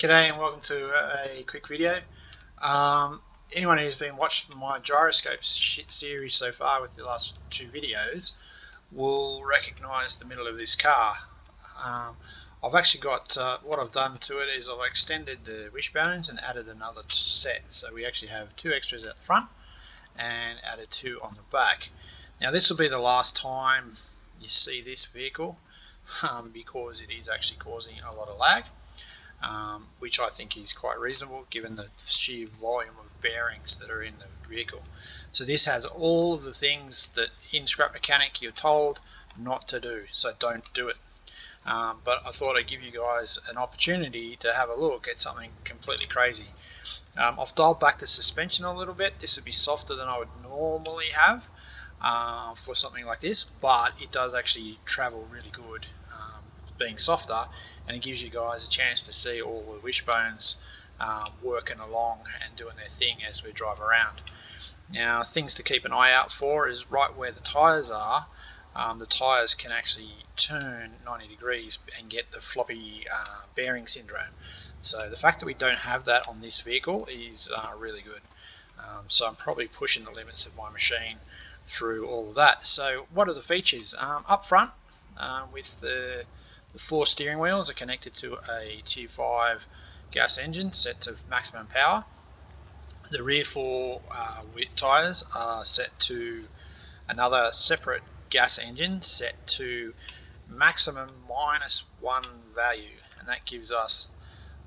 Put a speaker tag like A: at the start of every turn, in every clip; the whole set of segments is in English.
A: G'day and welcome to a quick video. Anyone who's been watching my gyroscope series so far with the last two videos will recognise the middle of this car. I've actually got, what I've done to it is I've extended the wishbones and added another set. So we actually have two extras at the front and added two on the back. Now this will be the last time you see this vehicle because it is actually causing a lot of lag. Which I think is quite reasonable given the sheer volume of bearings that are in the vehicle. So this has all of the things that in scrap mechanic you're told not to do, so don't do it. But I thought I'd give you guys an opportunity to have a look at something completely crazy. I've dialed back the suspension a little bit. This would be softer than I would normally have for something like this, but it does actually travel really good being softer, and it gives you guys a chance to see all the wishbones working along and doing their thing as we drive around. Now, things to keep an eye out for is right where the tyres are. The tyres can actually turn 90 degrees and get the floppy bearing syndrome. So the fact that we don't have that on this vehicle is really good. So I'm probably pushing the limits of my machine through all of that. So what are the features? Up front, with the four steering wheels are connected to a Tier 5 gas engine set to maximum power. The rear four tyres are set to another separate gas engine set to maximum -1 value, and that gives us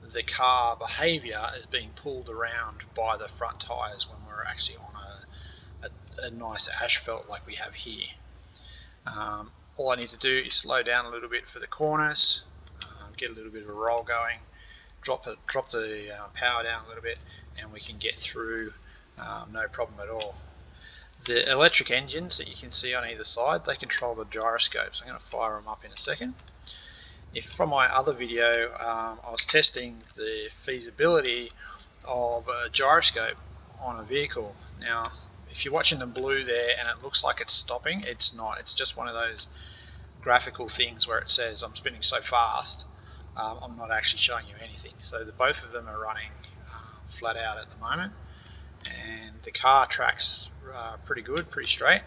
A: the car behaviour as being pulled around by the front tyres when we're actually on a nice asphalt like we have here. All I need to do is slow down a little bit for the corners, get a little bit of a roll going, drop the power down a little bit, and we can get through no problem at all. The electric engines that you can see on either side, they control the gyroscopes. I'm going to fire them up in a second. From my other video, I was testing the feasibility of a gyroscope on a vehicle. Now, if you're watching the blue there and it looks like it's stopping, it's not. It's just one of those graphical things where it says I'm spinning so fast, I'm not actually showing you anything. So both of them are running flat out at the moment, and the car tracks pretty good, pretty straight.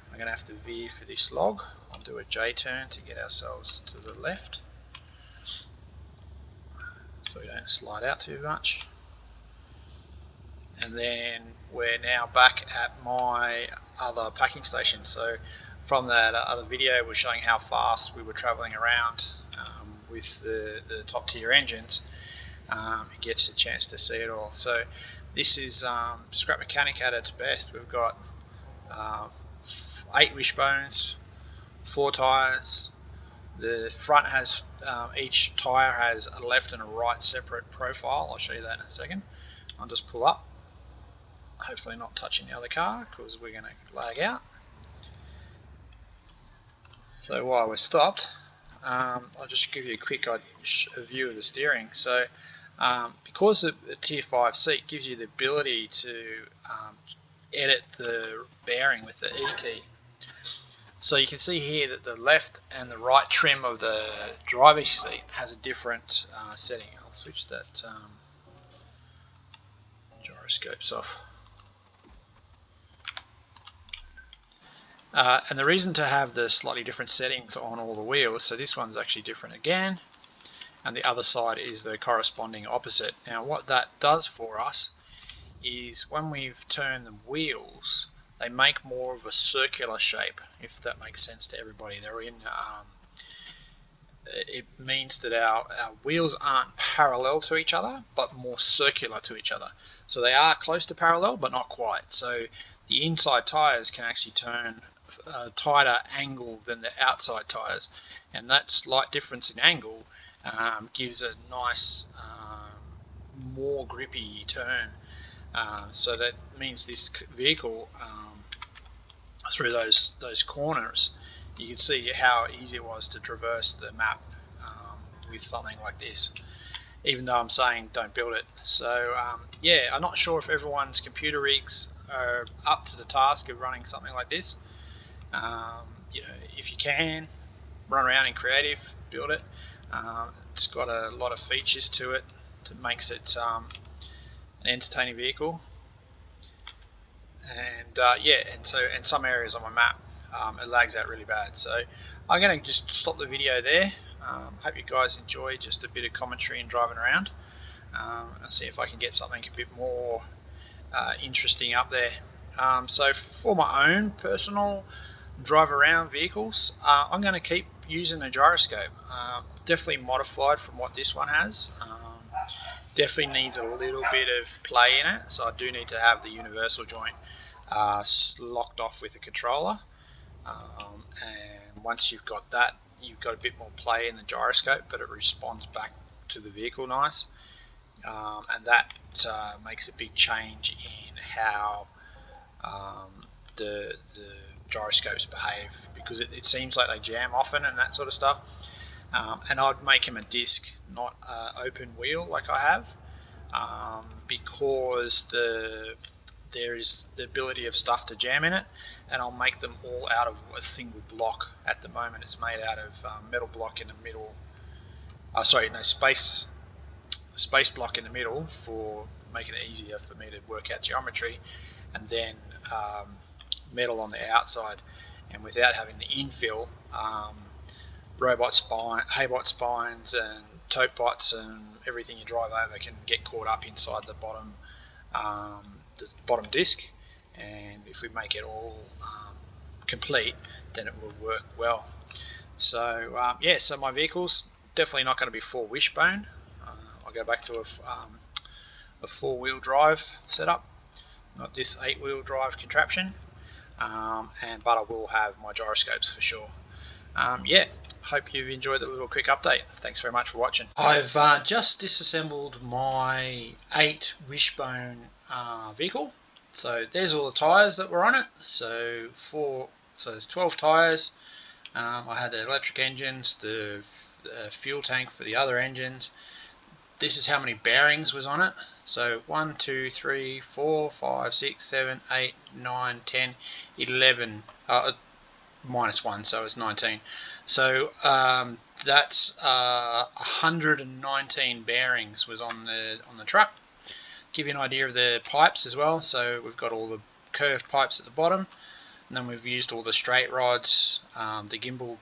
A: I'm going to have to veer for this log. I'll do a J turn to get ourselves to the left so we don't slide out too much. And then we're now back at my other packing station. So from that other video, we're showing how fast we were traveling around with the top tier engines. It gets a chance to see it all. So this is scrap mechanic at its best. We've got 8 wishbones, 4 tyres. The front has each tyre has a left and a right separate profile. I'll show you that in a second. I'll just pull up. Hopefully not touching the other car because we're going to lag out. So while we're stopped, I'll just give you a quick view of the steering. So because the Tier 5 seat gives you the ability to edit the bearing with the E key. So you can see here that the left and the right trim of the driver's seat has a different setting. I'll switch that gyroscopes off. And the reason to have the slightly different settings on all the wheels, so this one's actually different again, and the other side is the corresponding opposite. Now what that does for us is when we've turned the wheels, they make more of a circular shape, if that makes sense to everybody. They're in, it means that our wheels aren't parallel to each other, but more circular to each other. So they are close to parallel, but not quite. So the inside tyres can actually turn a tighter angle than the outside tyres, and that slight difference in angle gives a nice, more grippy turn. So that means this vehicle, through those corners, you can see how easy it was to traverse the map with something like this, even though I'm saying don't build it. So yeah, I'm not sure if everyone's computer rigs are up to the task of running something like this. You know, if you can, run around in creative, build it. It's got a lot of features to it. It makes it an entertaining vehicle. And yeah, and some areas on my map it lags out really bad. So I'm going to just stop the video there. Hope you guys enjoy just a bit of commentary and driving around. And see if I can get something a bit more interesting up there. So for my own personal drive around vehicles, I'm going to keep using the gyroscope. Definitely modified from what this one has. Definitely needs a little bit of play in it, so I do need to have the universal joint locked off with a controller. And once you've got that, you've got a bit more play in the gyroscope, but it responds back to the vehicle nice. And that makes a big change in how the gyroscopes behave, because it seems like they jam often and that sort of stuff. And I'd make them a disc, not an open wheel like I have, because there is the ability of stuff to jam in it, and I'll make them all out of a single block. At the moment it's made out of metal block in the middle, space block in the middle for making it easier for me to work out geometry, and then metal on the outside. And without having the infill, haybot spines and tote bots and everything you drive over can get caught up inside the bottom disc. And if we make it all complete, then it will work well. So yeah, so my vehicle's definitely not going to be 4 wishbone. I'll go back to a 4-wheel drive setup, not this 8-wheel drive contraption. But I will have my gyroscopes for sure. Yeah, hope you've enjoyed the little quick update. Thanks very much for watching. I've just disassembled my 8 wishbone vehicle. So there's all the tyres that were on it. So there's 12 tyres. I had the electric engines, the fuel tank for the other engines. This is how many bearings was on it. So 1, 2, 3, 4, 5, 6, 7, 8, 9, 10, 11, minus 1, so it's 19. So that's 119 bearings was on the truck. Give you an idea of the pipes as well. So we've got all the curved pipes at the bottom, and then we've used all the straight rods, the gimbal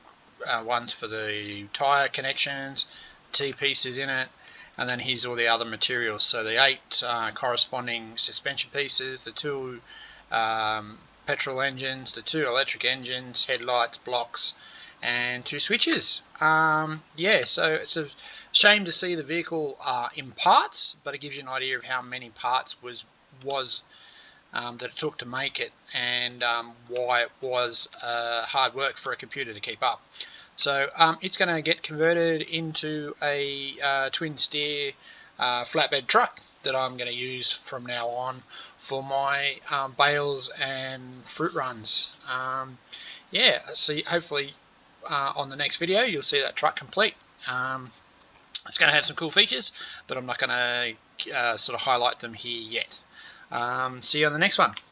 A: ones for the tyre connections, T-pieces in it. And then here's all the other materials. So the 8 corresponding suspension pieces, the 2 petrol engines, the 2 electric engines, headlights, blocks, and 2 switches. Yeah, so it's a shame to see the vehicle in parts, but it gives you an idea of how many parts was that it took to make it, and why it was hard work for a computer to keep up. So it's going to get converted into a twin steer flatbed truck that I'm going to use from now on for my bales and fruit runs. Yeah, see, hopefully on the next video you'll see that truck complete. It's going to have some cool features, but I'm not going to sort of highlight them here yet. See you on the next one.